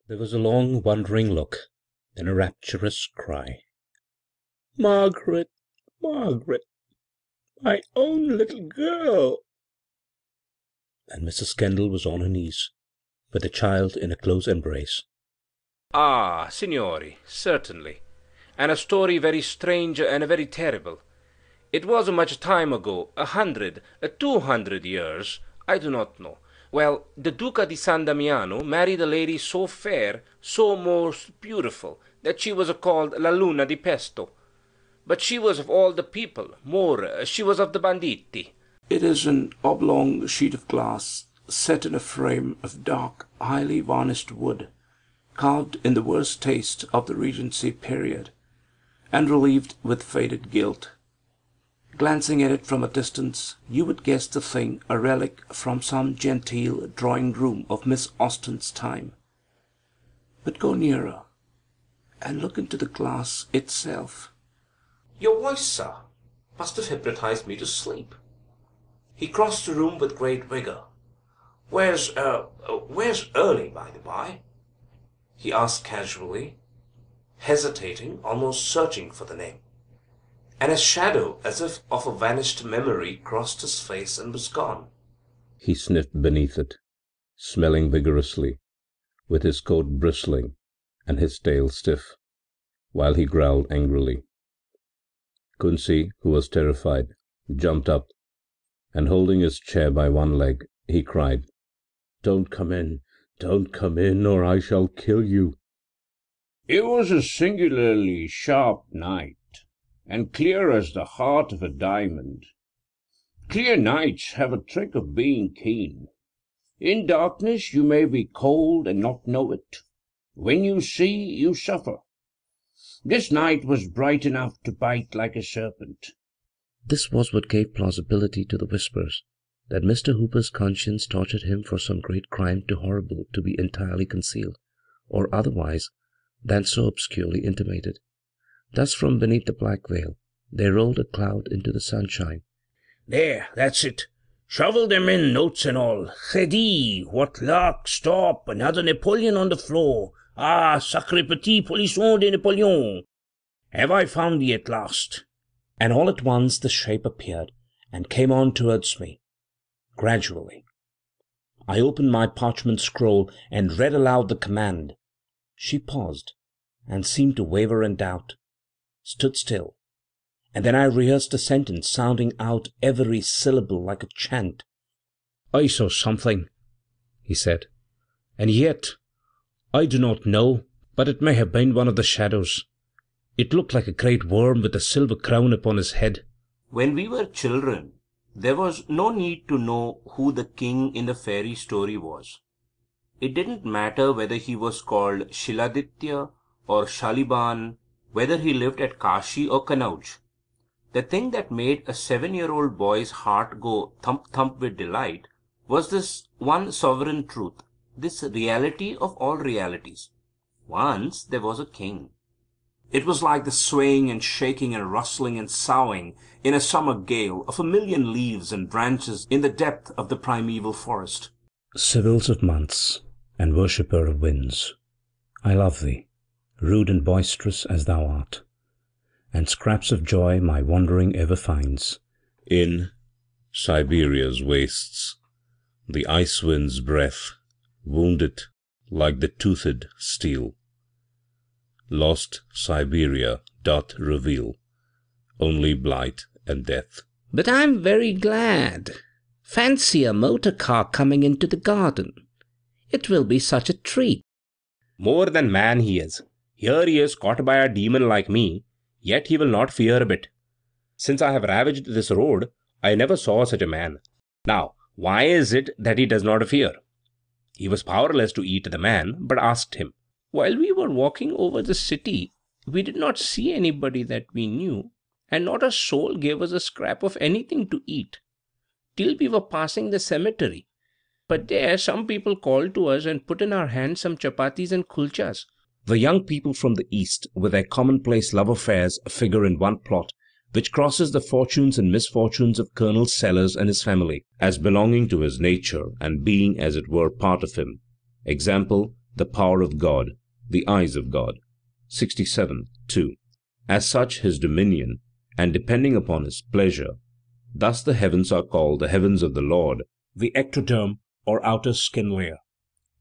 There was a long, wondering look, then a rapturous cry. "Margaret, Margaret, my own little girl!" And Mrs. Kendall was on her knees, with the child in a close embrace. Ah, signori, certainly. And a story very strange and very terrible. It was much time ago, 100, 200 years, I do not know. Well, the Duca di San Damiano married a lady so fair, so most beautiful, that she was called La Luna di Pesto. But she was of all the people, more, she was of the banditti. It is an oblong sheet of glass, set in a frame of dark, highly varnished wood, carved in the worst taste of the Regency period, and relieved with faded gilt. Glancing at it from a distance, you would guess the thing a relic from some genteel drawing-room of Miss Austen's time. But go nearer, and look into the glass itself. Your voice, sir, must have hypnotized me to sleep. He crossed the room with great vigor. Where's Ernie, by the by? He asked casually, hesitating, almost searching for the name. And a shadow, as if of a vanished memory, crossed his face and was gone. He sniffed beneath it, smelling vigorously, with his coat bristling and his tail stiff, while he growled angrily. Kunsi, who was terrified, jumped up, and holding his chair by one leg, he cried, "Don't come in, or I shall kill you." It was a singularly sharp night, and clear as the heart of a diamond. Clear nights have a trick of being keen. In darkness you may be cold and not know it. When you see, you suffer. This night was bright enough to bite like a serpent. This was what gave plausibility to the whispers, that Mr. Hooper's conscience tortured him for some great crime too horrible to be entirely concealed, or otherwise than so obscurely intimated. Thus from beneath the black veil there rolled a cloud into the sunshine. There, that's it. Shovel them in, notes and all. Chedi, what luck! Stop! Another Napoleon on the floor. Ah, sacre petit polisson de Napoleon! Have I found thee at last? And all at once the shape appeared and came on towards me, gradually. I opened my parchment scroll and read aloud the command. She paused, and seemed to waver in doubt, stood still, and then I rehearsed a sentence, sounding out every syllable like a chant. "I saw something," he said, "and yet I do not know, but it may have been one of the shadows. It looked like a great worm with a silver crown upon his head." When we were children, there was no need to know who the king in the fairy story was. It didn't matter whether he was called Shiladitya or Shaliban, whether he lived at Kashi or Kanauj. The thing that made a 7-year-old boy's heart go thump-thump with delight was this one sovereign truth, this reality of all realities. Once there was a king. It was like the swaying and shaking and rustling and soughing in a summer gale of a million leaves and branches in the depth of the primeval forest. Sibyls of months, and worshipper of winds, I love thee, rude and boisterous as thou art, and scraps of joy my wandering ever finds. In Siberia's wastes, the ice wind's breath wounded like the toothed steel. Lost Siberia doth reveal only blight and death. But I'm very glad. Fancy a motor car coming into the garden. It will be such a treat. More than man he is. Here he is caught by a demon like me, yet he will not fear a bit. Since I have ravaged this road, I never saw such a man. Now, why is it that he does not fear? He was powerless to eat the man, but asked him. While we were walking over the city, we did not see anybody that we knew, and not a soul gave us a scrap of anything to eat, till we were passing the cemetery. But there some people called to us and put in our hands some chapatis and kulchas. The young people from the East, with their commonplace love affairs, figure in one plot, which crosses the fortunes and misfortunes of Colonel Sellers and his family, as belonging to his nature and being, as it were, part of him. Example, the power of God, the eyes of God. 67. 2. As such his dominion, and depending upon his pleasure. Thus the heavens are called the heavens of the Lord, the ectoderm or outer skin layer.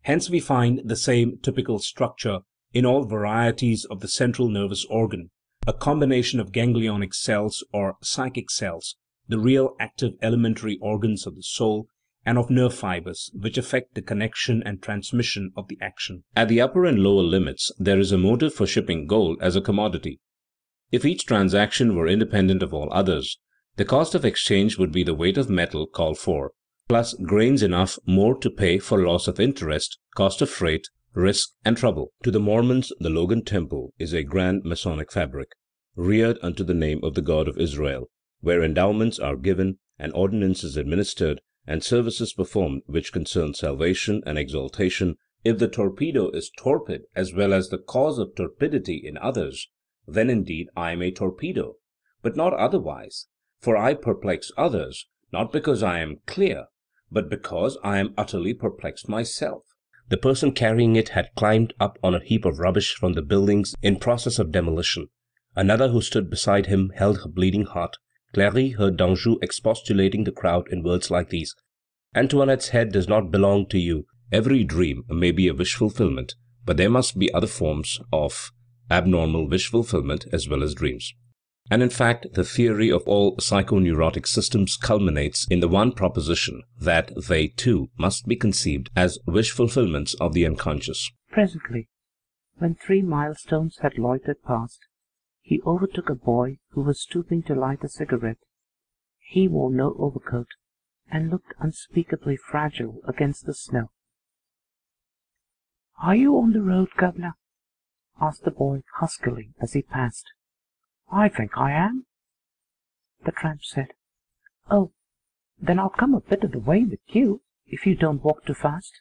Hence we find the same typical structure in all varieties of the central nervous organ, a combination of ganglionic cells or psychic cells, the real active elementary organs of the soul, and of nerve fibers which affect the connection and transmission of the action. At the upper and lower limits there is a motive for shipping gold as a commodity. If each transaction were independent of all others, the cost of exchange would be the weight of metal called for, plus grains enough more to pay for loss of interest, cost of freight, risk, and trouble. To the Mormons, the Logan Temple is a grand Masonic fabric, reared unto the name of the God of Israel, where endowments are given, and ordinances administered, and services performed which concern salvation and exaltation. If the torpedo is torpid as well as the cause of torpidity in others, then indeed I am a torpedo, but not otherwise, for I perplex others, not because I am clear, but because I am utterly perplexed myself. The person carrying it had climbed up on a heap of rubbish from the buildings in process of demolition. Another who stood beside him held her bleeding heart. Clary heard Danjou expostulating the crowd in words like these: Antoinette's head does not belong to you. Every dream may be a wish fulfillment, but there must be other forms of abnormal wish fulfillment as well as dreams. And in fact, the theory of all psychoneurotic systems culminates in the one proposition that they, too, must be conceived as wish fulfillments of the unconscious. Presently, when 3 milestones had loitered past, he overtook a boy who was stooping to light a cigarette. He wore no overcoat, and looked unspeakably fragile against the snow. "Are you on the road, Governor?" asked the boy huskily as he passed. "I think I am," the tramp said. "Oh, then I'll come a bit of the way with you, if you don't walk too fast."